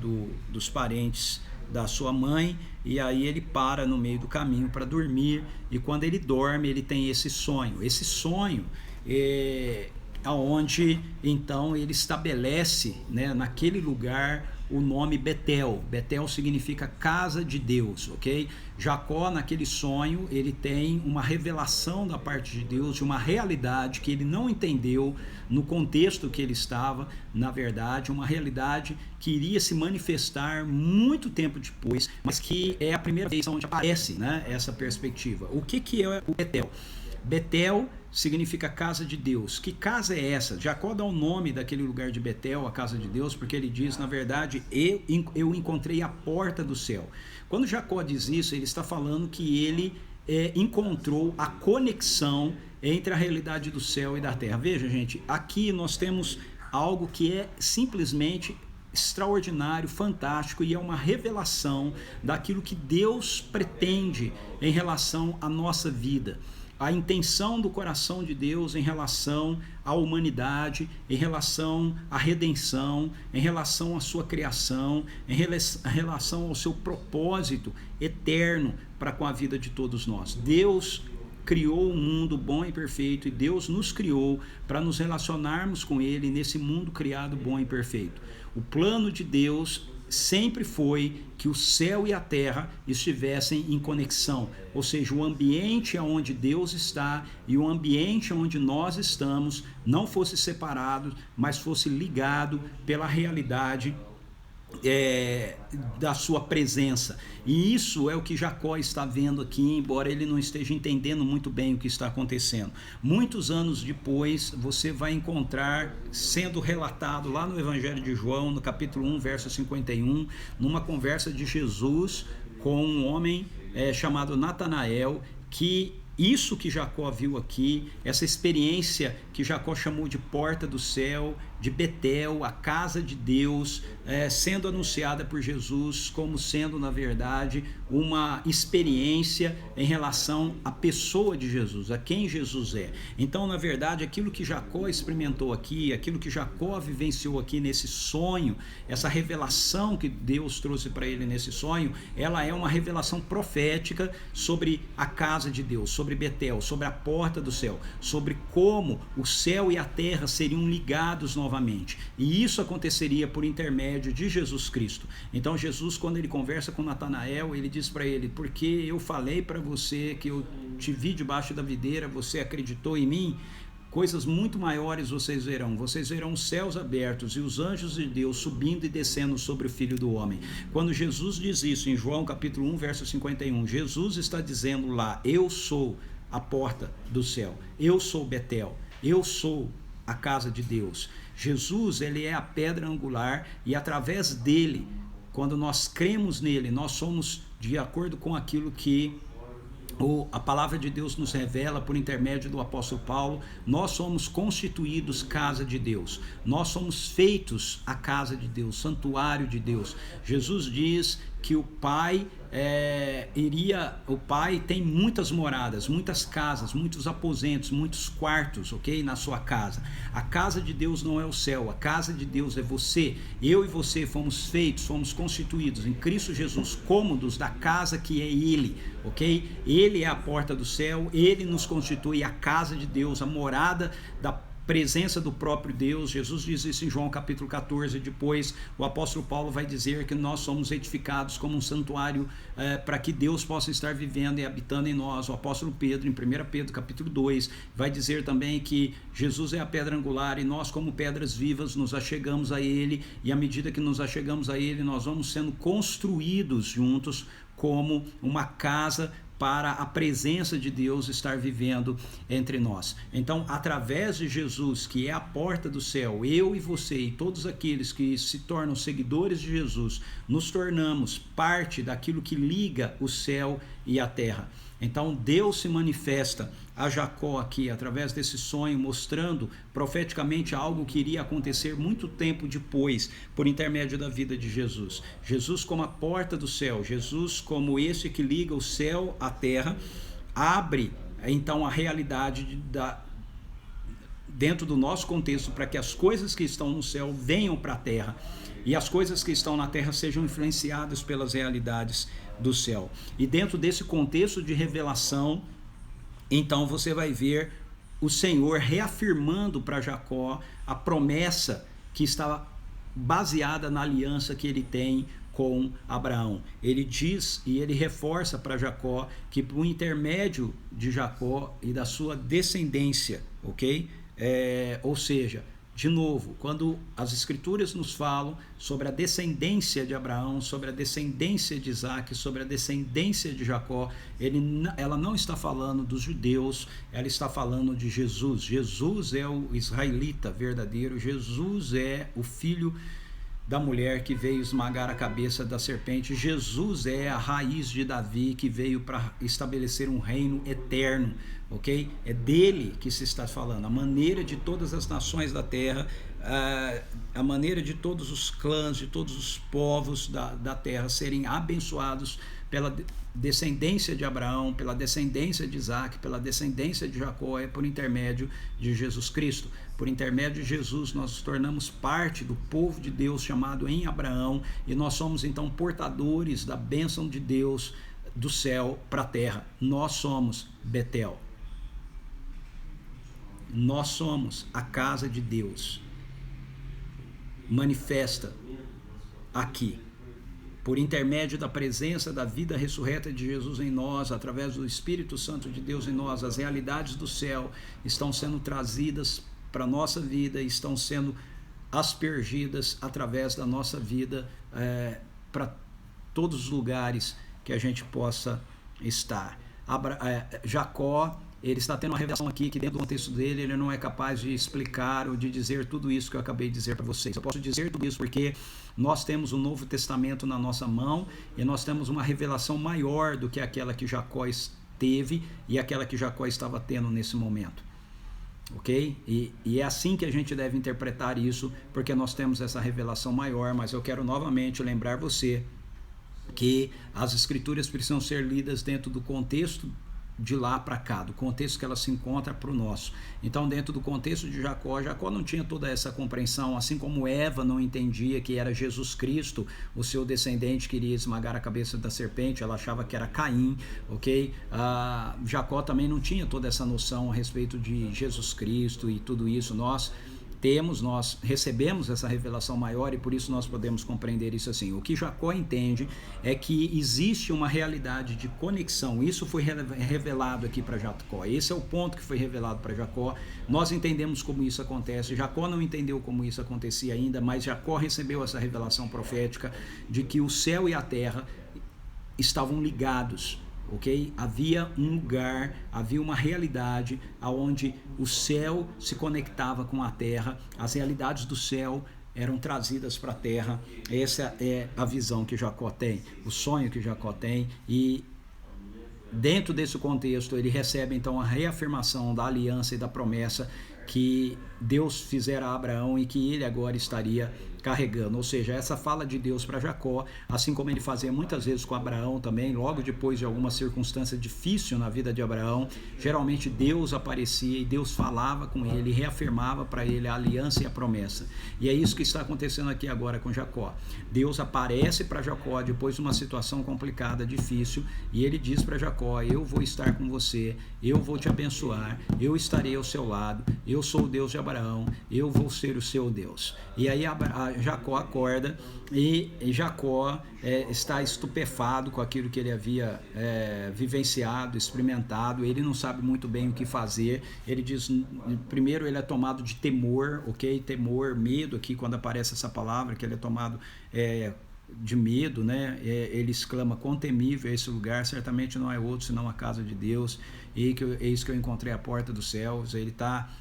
S1: dos parentes da sua mãe, e aí ele para no meio do caminho para dormir, e quando ele dorme ele tem esse sonho. Esse sonho aonde então ele estabelece, né, naquele lugar o nome Betel. Betel significa casa de Deus, ok? Jacó, naquele sonho, ele tem uma revelação da parte de Deus, de uma realidade que ele não entendeu no contexto que ele estava, na verdade, uma realidade que iria se manifestar muito tempo depois, mas que é a primeira vez onde aparece, né, essa perspectiva. O que é o Betel? Betel significa casa de Deus. Que casa é essa? Jacó dá o nome daquele lugar de Betel, a casa de Deus, porque ele diz, na verdade, eu encontrei a porta do céu. Quando Jacó diz isso, ele está falando que ele encontrou a conexão entre a realidade do céu e da terra. Veja, gente, aqui nós temos algo que é simplesmente extraordinário, fantástico, e é uma revelação daquilo que Deus pretende em relação à nossa vida. A intenção do coração de Deus em relação à humanidade, em relação à redenção, em relação à sua criação, em relação ao seu propósito eterno para com a vida de todos nós. Deus criou um mundo bom e perfeito, e Deus nos criou para nos relacionarmos com Ele nesse mundo criado bom e perfeito. O plano de Deus sempre foi que o céu e a terra estivessem em conexão, ou seja, o ambiente onde Deus está e o ambiente onde nós estamos não fosse separado, mas fosse ligado pela realidade da sua presença. E isso é o que Jacó está vendo aqui, embora ele não esteja entendendo muito bem o que está acontecendo. Muitos anos depois, você vai encontrar sendo relatado lá no Evangelho de João, no capítulo 1, verso 51, numa conversa de Jesus com um homem chamado Natanael, que isso que Jacó viu aqui, essa experiência que Jacó chamou de porta do céu, de Betel, a casa de Deus, sendo anunciada por Jesus como sendo, na verdade, uma experiência em relação à pessoa de Jesus, a quem Jesus é. Então, na verdade, aquilo que Jacó experimentou aqui, aquilo que Jacó vivenciou aqui nesse sonho, essa revelação que Deus trouxe para ele nesse sonho, ela é uma revelação profética sobre a casa de Deus, sobre Betel, sobre a porta do céu, sobre como o céu e a terra seriam ligados novamente. E isso aconteceria por intermédio de Jesus Cristo. Então Jesus, quando ele conversa com Natanael, ele diz para ele: porque eu falei para você que eu te vi debaixo da videira, você acreditou em mim? Coisas muito maiores vocês verão os céus abertos e os anjos de Deus subindo e descendo sobre o Filho do Homem. Quando Jesus diz isso em João capítulo 1, verso 51, Jesus está dizendo lá: eu sou a porta do céu, eu sou Betel, eu sou a casa de Deus. Jesus, ele é a pedra angular, e através dele, quando nós cremos nele, nós somos, de acordo com aquilo que a palavra de Deus nos revela por intermédio do apóstolo Paulo, nós somos constituídos casa de Deus, nós somos feitos a casa de Deus, santuário de Deus. Jesus diz que o Pai tem muitas moradas, muitas casas, muitos aposentos, muitos quartos, ok? Na sua casa. A casa de Deus não é o céu, a casa de Deus é você. Eu e você fomos feitos, fomos constituídos em Cristo Jesus, cômodos da casa que é Ele, ok? Ele é a porta do céu, Ele nos constitui a casa de Deus, a morada da presença do próprio Deus. Jesus diz isso em João capítulo 14, depois o apóstolo Paulo vai dizer que nós somos edificados como um santuário para que Deus possa estar vivendo e habitando em nós. O apóstolo Pedro, em 1 Pedro capítulo 2, vai dizer também que Jesus é a pedra angular e nós, como pedras vivas, nos achegamos a Ele, e à medida que nos achegamos a Ele, nós vamos sendo construídos juntos como uma casa para a presença de Deus estar vivendo entre nós. Então, através de Jesus, que é a porta do céu, eu e você e todos aqueles que se tornam seguidores de Jesus, nos tornamos parte daquilo que liga o céu e a terra. Então Deus se manifesta a Jacó aqui através desse sonho, mostrando profeticamente algo que iria acontecer muito tempo depois, por intermédio da vida de Jesus. Jesus como a porta do céu, Jesus como esse que liga o céu à terra, abre então a realidade dentro do nosso contexto, para que as coisas que estão no céu venham para a terra e as coisas que estão na terra sejam influenciadas pelas realidades do céu. E dentro desse contexto de revelação, então você vai ver o Senhor reafirmando para Jacó a promessa que estava baseada na aliança que ele tem com Abraão. Ele diz e ele reforça para Jacó que por intermédio de Jacó e da sua descendência, ok? Ou seja, de novo, quando as escrituras nos falam sobre a descendência de Abraão, sobre a descendência de Isaac, sobre a descendência de Jacó, ela não está falando dos judeus, ela está falando de Jesus. Jesus é o israelita verdadeiro, Jesus é o filho da mulher que veio esmagar a cabeça da serpente, Jesus é a raiz de Davi que veio para estabelecer um reino eterno, ok? É dele que se está falando, a maneira de todas as nações da terra, a maneira de todos os clãs, de todos os povos da terra serem abençoados pela descendência de Abraão, pela descendência de Isaac, pela descendência de Jacó, é por intermédio de Jesus Cristo. Por intermédio de Jesus, nós nos tornamos parte do povo de Deus chamado em Abraão, e nós somos então portadores da bênção de Deus do céu para a terra. Nós somos Betel. Nós somos a casa de Deus manifesta aqui. Por intermédio da presença da vida ressurreta de Jesus em nós, através do Espírito Santo de Deus em nós, as realidades do céu estão sendo trazidas para a nossa vida, estão sendo aspergidas através da nossa vida para todos os lugares que a gente possa estar. Jacó, ele está tendo uma revelação aqui que dentro do contexto dele ele não é capaz de explicar ou de dizer tudo isso que eu acabei de dizer para vocês. Eu posso dizer tudo isso porque nós temos o Novo Testamento na nossa mão e nós temos uma revelação maior do que aquela que Jacó teve e aquela que Jacó estava tendo nesse momento. Ok? E é assim que a gente deve interpretar isso, porque nós temos essa revelação maior, mas eu quero novamente lembrar você que as escrituras precisam ser lidas dentro do contexto de lá para cá, do contexto que ela se encontra para o nosso. Então, dentro do contexto de Jacó não tinha toda essa compreensão, assim como Eva não entendia que era Jesus Cristo, o seu descendente que iria esmagar a cabeça da serpente, ela achava que era Caim, ok? Jacó também não tinha toda essa noção a respeito de Jesus Cristo e tudo isso. Nós recebemos essa revelação maior e por isso nós podemos compreender isso assim. O que Jacó entende é que existe uma realidade de conexão. Isso foi revelado aqui para Jacó. Esse é o ponto que foi revelado para Jacó. Nós entendemos como isso acontece. Jacó não entendeu como isso acontecia ainda, mas Jacó recebeu essa revelação profética de que o céu e a terra estavam ligados. Ok? Havia um lugar, havia uma realidade onde o céu se conectava com a terra, as realidades do céu eram trazidas para a terra. Essa é a visão que Jacó tem, o sonho que Jacó tem, e dentro desse contexto ele recebe então a reafirmação da aliança e da promessa que Deus fizera a Abraão e que ele agora estaria carregando, ou seja, essa fala de Deus para Jacó, assim como ele fazia muitas vezes com Abraão também, logo depois de alguma circunstância difícil na vida de Abraão, geralmente Deus aparecia e Deus falava com ele, reafirmava para ele a aliança e a promessa. E é isso que está acontecendo aqui agora com Jacó. Deus aparece para Jacó depois de uma situação complicada, difícil, e ele diz para Jacó: eu vou estar com você, eu vou te abençoar, eu estarei ao seu lado, eu sou o Deus de Abraão, eu vou ser o seu Deus. E aí Jacó acorda e Jacó está estupefado com aquilo que ele havia vivenciado, experimentado. Ele não sabe muito bem o que fazer. Ele diz, primeiro ele é tomado de temor, ok? Temor, medo, aqui quando aparece essa palavra, que ele é tomado de medo, né? Ele exclama: quão temível é esse lugar, certamente não é outro senão a casa de Deus, e eis que eu encontrei a porta dos céus. Ele está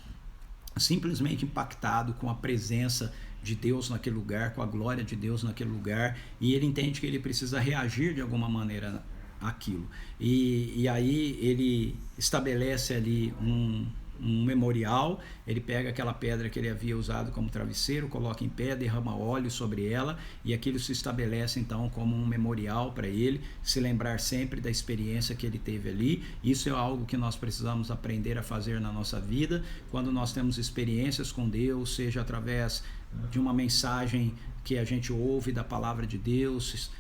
S1: simplesmente impactado com a presença de Deus naquele lugar, com a glória de Deus naquele lugar, e ele entende que ele precisa reagir de alguma maneira àquilo. E aí ele estabelece ali um memorial. Ele pega aquela pedra que ele havia usado como travesseiro, coloca em pé, derrama óleo sobre ela, e aquilo se estabelece então como um memorial para ele se lembrar sempre da experiência que ele teve ali. Isso é algo que nós precisamos aprender a fazer na nossa vida, quando nós temos experiências com Deus, seja através de uma mensagem que a gente ouve da palavra de Deus,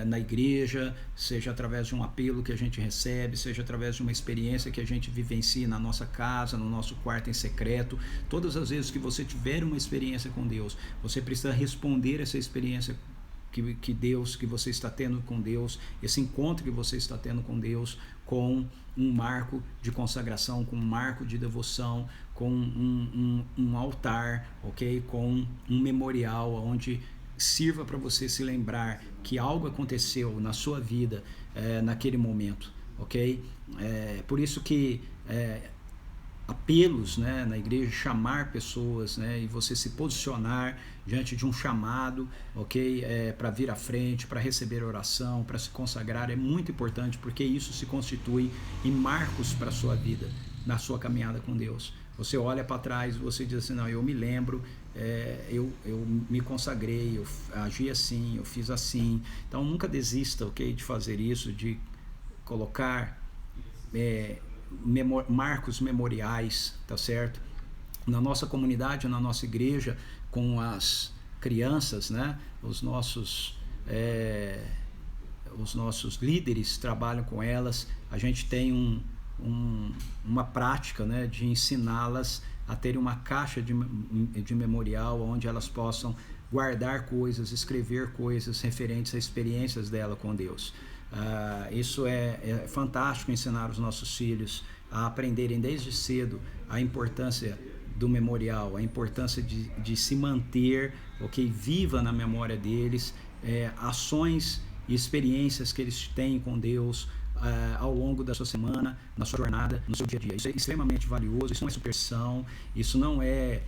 S1: na igreja, seja através de um apelo que a gente recebe, seja através de uma experiência que a gente vivencia na nossa casa, no nosso quarto em secreto. Todas as vezes que você tiver uma experiência com Deus, você precisa responder essa experiência que você está tendo com Deus, esse encontro que você está tendo com Deus, com um marco de consagração, com um marco de devoção, com um altar, ok? Com um memorial onde sirva para você se lembrar que algo aconteceu na sua vida naquele momento, ok? Por isso que apelos, né, na igreja, chamar pessoas, né, e você se posicionar diante de um chamado, ok, para vir à frente, para receber oração, para se consagrar, é muito importante, porque isso se constitui em marcos para a sua vida, na sua caminhada com Deus. Você olha para trás e você diz assim, não, eu me lembro, eu me consagrei, eu agi assim, eu fiz assim. Então nunca desista, ok, de fazer isso, de colocar marcos memoriais, tá certo? Na nossa comunidade, na nossa igreja, com as crianças, né? Os nossos líderes trabalham com elas. A gente tem uma prática, né, de ensiná-las a terem uma caixa de memorial onde elas possam guardar coisas, escrever coisas referentes a experiências dela com Deus. Isso é fantástico, ensinar os nossos filhos a aprenderem desde cedo a importância do memorial, a importância de se manter, ok, viva na memória deles, ações e experiências que eles têm com Deus ao longo da sua semana, na sua jornada, no seu dia a dia. Isso é extremamente valioso, isso não é superstição, isso não é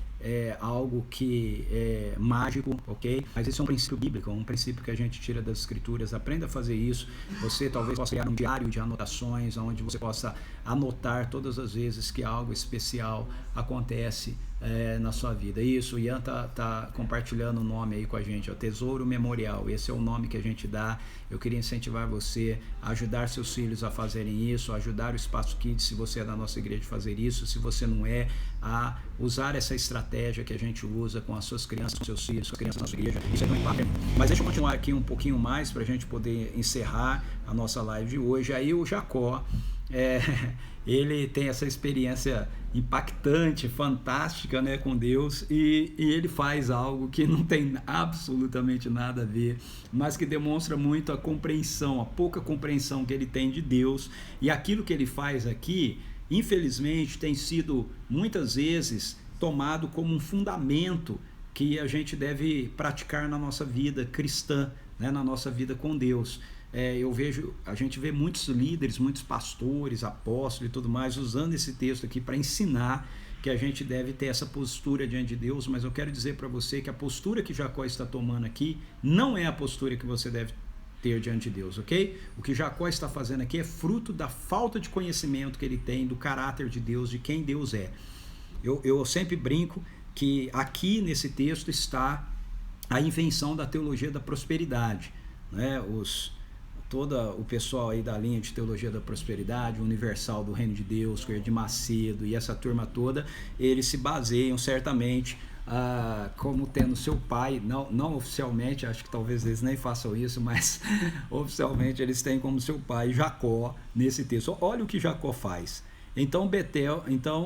S1: algo que é mágico, ok? Mas isso é um princípio bíblico, um princípio que a gente tira das escrituras. Aprenda a fazer isso. Você talvez possa criar um diário de anotações, onde você possa anotar todas as vezes que algo especial acontece na sua vida. Isso, o Ian tá compartilhando o nome aí com a gente, o Tesouro Memorial. Esse é o nome que a gente dá. Eu queria incentivar você a ajudar seus filhos a fazerem isso, a ajudar o Espaço Kids, se você é da nossa igreja, a fazer isso. Se você não é, a usar essa estratégia que a gente usa com as suas crianças, com seus filhos, com as crianças da nossa igreja. Isso é muito importante. Mas deixa eu continuar aqui um pouquinho mais para a gente poder encerrar a nossa live de hoje. Aí o Jacó, ele tem essa experiência impactante, fantástica, né, com Deus, e ele faz algo que não tem absolutamente nada a ver, mas que demonstra muito a compreensão, a pouca compreensão que ele tem de Deus. E aquilo que ele faz aqui, infelizmente, tem sido muitas vezes tomado como um fundamento que a gente deve praticar na nossa vida cristã, né, na nossa vida com Deus. A gente vê muitos líderes, muitos pastores, apóstolos e tudo mais usando esse texto aqui para ensinar que a gente deve ter essa postura diante de Deus, mas eu quero dizer para você que a postura que Jacó está tomando aqui não é a postura que você deve ter diante de Deus, ok? O que Jacó está fazendo aqui é fruto da falta de conhecimento que ele tem do caráter de Deus, de quem Deus é. Eu sempre brinco que aqui nesse texto está a invenção da teologia da prosperidade, né? Todo o pessoal aí da linha de teologia da prosperidade, universal do reino de Deus, de Macedo e essa turma toda, eles se baseiam certamente como tendo seu pai, não oficialmente, acho que talvez eles nem façam isso, mas oficialmente eles têm como seu pai Jacó nesse texto. Olha o que Jacó faz. Então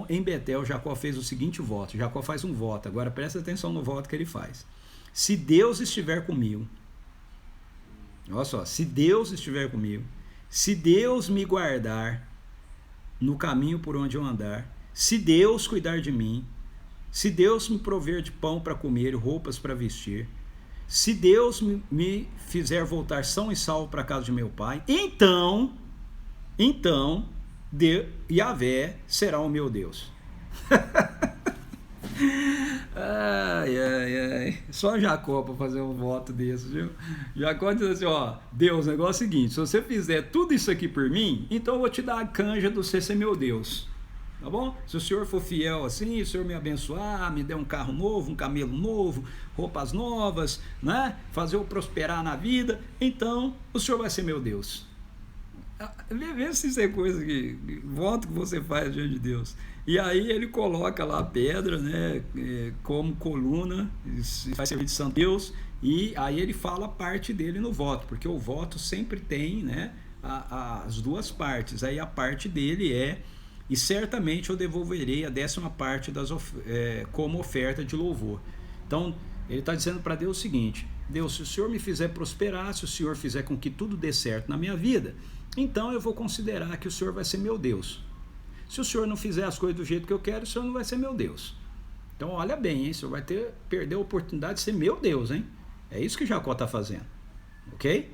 S1: em Betel Jacó fez o seguinte voto. Jacó faz um voto, agora presta atenção no voto que ele faz. Se Deus estiver comigo, olha só, se Deus estiver comigo, se Deus me guardar no caminho por onde eu andar, se Deus cuidar de mim, se Deus me prover de pão para comer e roupas para vestir, se Deus me fizer voltar são e salvo para a casa de meu pai, então Yahvé será o meu Deus. Ai. Só Jacó para fazer um voto desse, viu? Jacó diz assim, Deus, o negócio é o seguinte, se você fizer tudo isso aqui por mim, então eu vou te dar a canja do você ser meu Deus, tá bom? Se o Senhor for fiel assim, se o Senhor me abençoar, me der um carro novo, um camelo novo, roupas novas, né? Fazer eu prosperar na vida, então o Senhor vai ser meu Deus. Vê se isso é coisa que voto que você faz diante de Deus. E aí ele coloca lá a pedra, né, como coluna, vai servir de Santo Deus, e aí ele fala a parte dele no voto, porque o voto sempre tem, né, as duas partes. Aí a parte dele é: e certamente eu devolverei a 10ª parte como oferta de louvor. Então ele está dizendo para Deus o seguinte: Deus, se o Senhor me fizer prosperar, se o Senhor fizer com que tudo dê certo na minha vida, então eu vou considerar que o Senhor vai ser meu Deus. Se o Senhor não fizer as coisas do jeito que eu quero, o Senhor não vai ser meu Deus. Então olha bem, hein? O Senhor vai perder a oportunidade de ser meu Deus, hein? É isso que Jacó está fazendo, ok?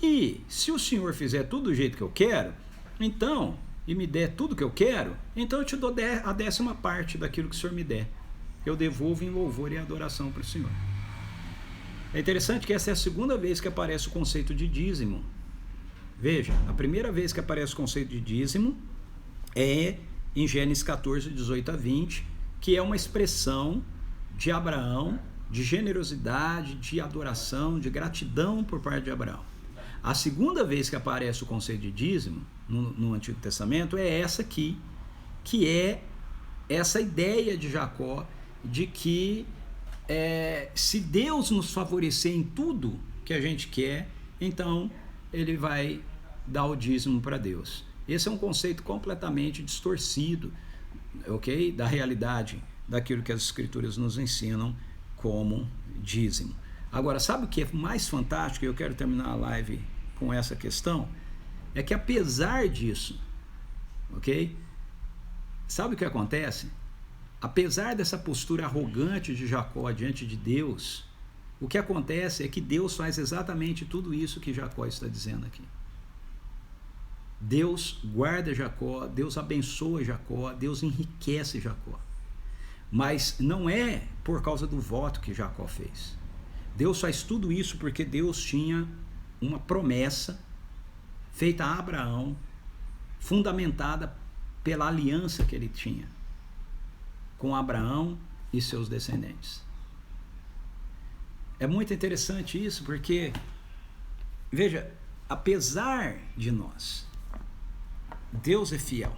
S1: E se o Senhor fizer tudo do jeito que eu quero, então, e me der tudo que eu quero, então eu te dou a 10ª parte daquilo que o Senhor me der. Eu devolvo em louvor e adoração para o Senhor. É interessante que essa é a 2ª vez que aparece o conceito de dízimo. Veja, a primeira vez que aparece o conceito de dízimo é em Gênesis 14, 18 a 20, que é uma expressão de Abraão, de generosidade, de adoração, de gratidão por parte de Abraão. A 2ª vez que aparece o conceito de dízimo no Antigo Testamento é essa aqui, que é essa ideia de Jacó de que se Deus nos favorecer em tudo que a gente quer, então ele vai dar o dízimo para Deus. Esse é um conceito completamente distorcido, ok? Da realidade, daquilo que as Escrituras nos ensinam como dízimo. Agora, sabe o que é mais fantástico? E eu quero terminar a live com essa questão. É que apesar disso, ok? Sabe o que acontece? Apesar dessa postura arrogante de Jacó diante de Deus, o que acontece é que Deus faz exatamente tudo isso que Jacó está dizendo aqui. Deus guarda Jacó, Deus abençoa Jacó, Deus enriquece Jacó. Mas não é por causa do voto que Jacó fez. Deus faz tudo isso porque Deus tinha uma promessa feita a Abraão, fundamentada pela aliança que ele tinha com Abraão e seus descendentes. É muito interessante isso, porque, veja, apesar de nós, Deus é fiel.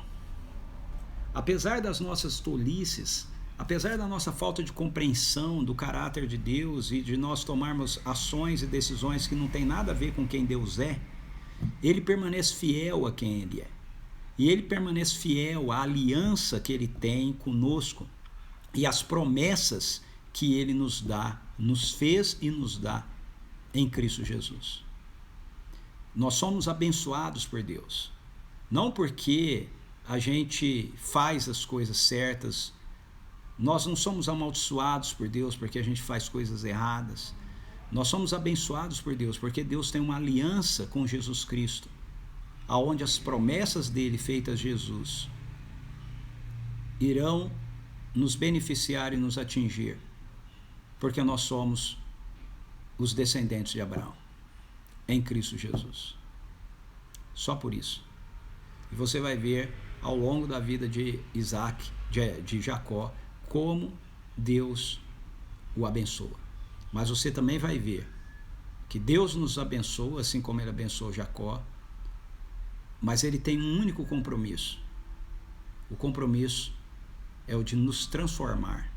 S1: Apesar das nossas tolices, apesar da nossa falta de compreensão do caráter de Deus e de nós tomarmos ações e decisões que não tem nada a ver com quem Deus é, Ele permanece fiel a quem Ele é. E Ele permanece fiel à aliança que Ele tem conosco e às promessas que Ele nos dá, nos fez e nos dá em Cristo Jesus. Nós somos abençoados por Deus. Não porque a gente faz as coisas certas, nós não somos amaldiçoados por Deus porque a gente faz coisas erradas. Nós somos abençoados por Deus porque Deus tem uma aliança com Jesus Cristo, aonde as promessas dele feitas a Jesus irão nos beneficiar e nos atingir, porque nós somos os descendentes de Abraão em Cristo Jesus. Só por isso. E você vai ver ao longo da vida de Isaac, de Jacó, como Deus o abençoa. Mas você também vai ver que Deus nos abençoa, assim como ele abençoou Jacó, mas ele tem um único compromisso. O compromisso é o de nos transformar.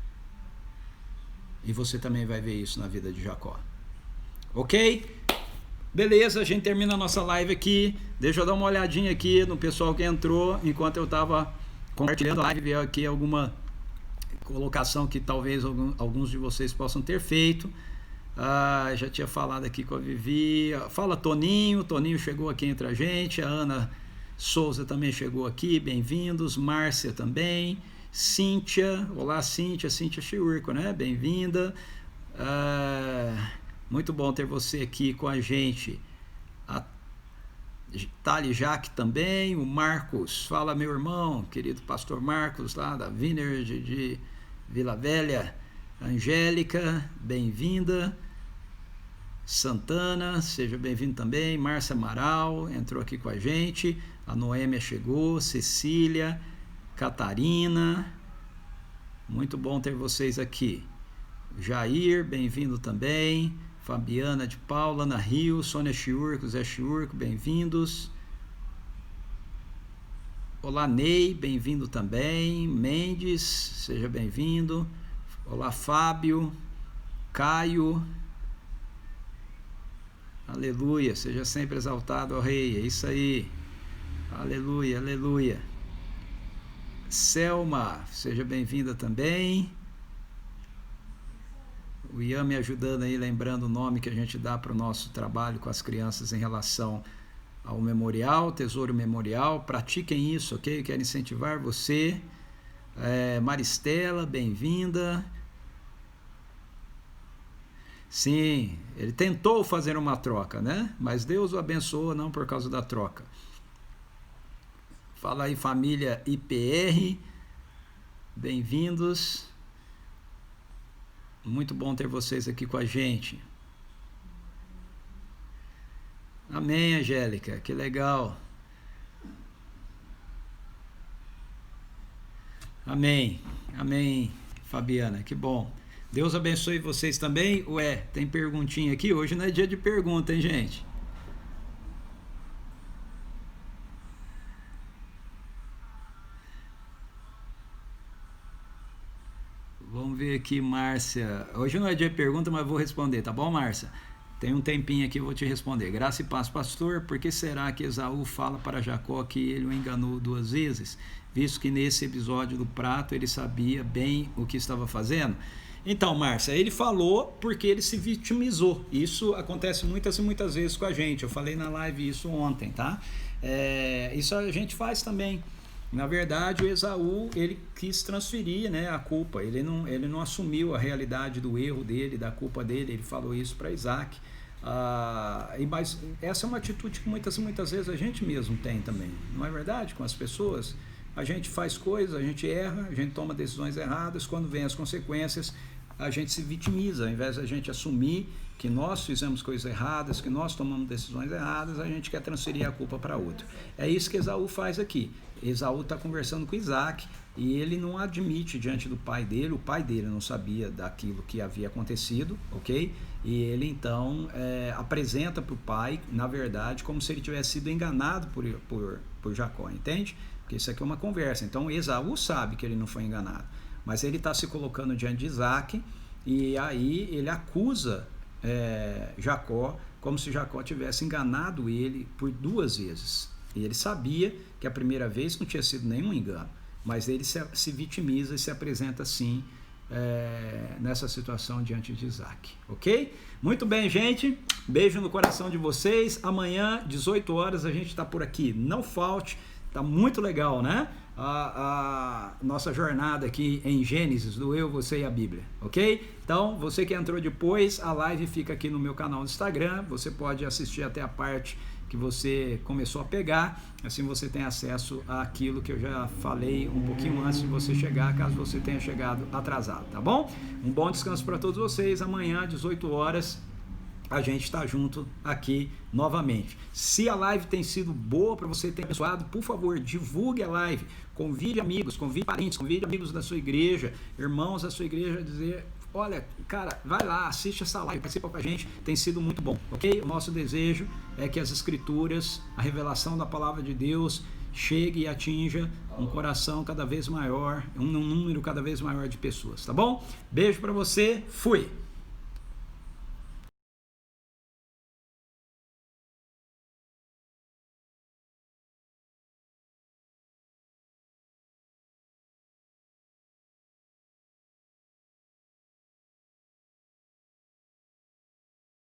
S1: E você também vai ver isso na vida de Jacó. Ok? Beleza, a gente termina a nossa live aqui. Deixa eu dar uma olhadinha aqui no pessoal que entrou enquanto eu estava compartilhando a live. Veio aqui alguma colocação que talvez alguns de vocês possam ter feito. Já tinha falado aqui com a Vivi. Fala Toninho. Toninho chegou aqui entre a gente. A Ana Souza também chegou aqui. Bem-vindos. Márcia também. Cíntia. Olá, Cíntia. Cíntia Chiurco, né? Bem-vinda. Muito bom ter você aqui com a gente. A Thali Jaque também. O Marcos. Fala, meu irmão, querido pastor Marcos, lá da Vineyard de Vila Velha. Angélica, bem-vinda. Santana, seja bem-vindo também. Márcia Amaral entrou aqui com a gente. A Noêmia chegou. Cecília, Catarina. Muito bom ter vocês aqui. Jair, bem-vindo também. Fabiana de Paula, Ana Rio, Sônia Chiurco, Zé Chiurco, bem-vindos. Olá, Ney, bem-vindo também. Mendes, seja bem-vindo. Olá, Fábio, Caio. Aleluia, seja sempre exaltado, ó Rei. É isso aí. Aleluia, aleluia. Selma, seja bem-vinda também. O Ian me ajudando aí, lembrando o nome que a gente dá para o nosso trabalho com as crianças em relação ao memorial, Tesouro Memorial. Pratiquem isso, ok? Eu quero incentivar você. Maristela, bem-vinda. Sim, ele tentou fazer uma troca, né? Mas Deus o abençoou, não por causa da troca. Fala aí, família IPR. Bem-vindos. Muito bom ter vocês aqui com a gente. Amém, Angélica, que legal. Amém, amém, Fabiana, que bom. Deus abençoe vocês também. Ué, tem perguntinha aqui? Hoje não é dia de pergunta, hein, gente? Vamos ver aqui, Márcia. Hoje não é dia de pergunta, mas vou responder, tá bom, Márcia? Tem um tempinho aqui, eu vou te responder. Graça e paz, pastor. Por que será que Esaú fala para Jacó que ele o enganou 2 vezes? Visto que nesse episódio do prato ele sabia bem o que estava fazendo? Então, Márcia, ele falou porque ele se vitimizou. Isso acontece muitas e muitas vezes com a gente. Eu falei na live isso ontem, tá? Isso a gente faz também. Na verdade, o Esaú, ele quis transferir, né, a culpa. Ele não assumiu a realidade do erro dele, da culpa dele. Ele falou isso para Isaac. Mas essa é uma atitude que muitas vezes a gente mesmo tem também. Não é verdade? Com as pessoas, a gente faz coisas, a gente erra, a gente toma decisões erradas. Quando vem as consequências, a gente se vitimiza. Ao invés de a gente assumir que nós fizemos coisas erradas, que nós tomamos decisões erradas, a gente quer transferir a culpa para outro. É isso que Esaú faz aqui. Esaú está conversando com Isaac e ele não admite diante do pai dele. O pai dele não sabia daquilo que havia acontecido, ok? E ele então apresenta para o pai, na verdade, como se ele tivesse sido enganado por Jacó, entende? Porque isso aqui é uma conversa. Então Esaú sabe que ele não foi enganado, mas ele está se colocando diante de Isaac e aí ele acusa Jacó como se Jacó tivesse enganado ele por 2 vezes. E ele sabia que a primeira vez não tinha sido nenhum engano, mas ele se vitimiza e se apresenta assim nessa situação diante de Isaac, ok? Muito bem, gente, beijo no coração de vocês. Amanhã, 18 horas, a gente está por aqui, não falte, tá muito legal, né? A nossa jornada aqui em Gênesis, do Eu, Você e a Bíblia, ok? Então, você que entrou depois, a live fica aqui no meu canal do Instagram, você pode assistir até a parte que você começou a pegar, assim você tem acesso àquilo que eu já falei um pouquinho antes de você chegar, caso você tenha chegado atrasado, tá bom? Um bom descanso para todos vocês. Amanhã, 18 horas, a gente está junto aqui novamente. Se a live tem sido boa para você ter abençoado, por favor, divulgue a live, convide amigos, convide parentes, convide amigos da sua igreja, irmãos da sua igreja, a dizer: olha, cara, vai lá, assiste essa live, participa com a gente, tem sido muito bom, ok? O nosso desejo é que as escrituras, a revelação da palavra de Deus, chegue e atinja um coração cada vez maior, um número cada vez maior de pessoas, tá bom? Beijo para você, fui!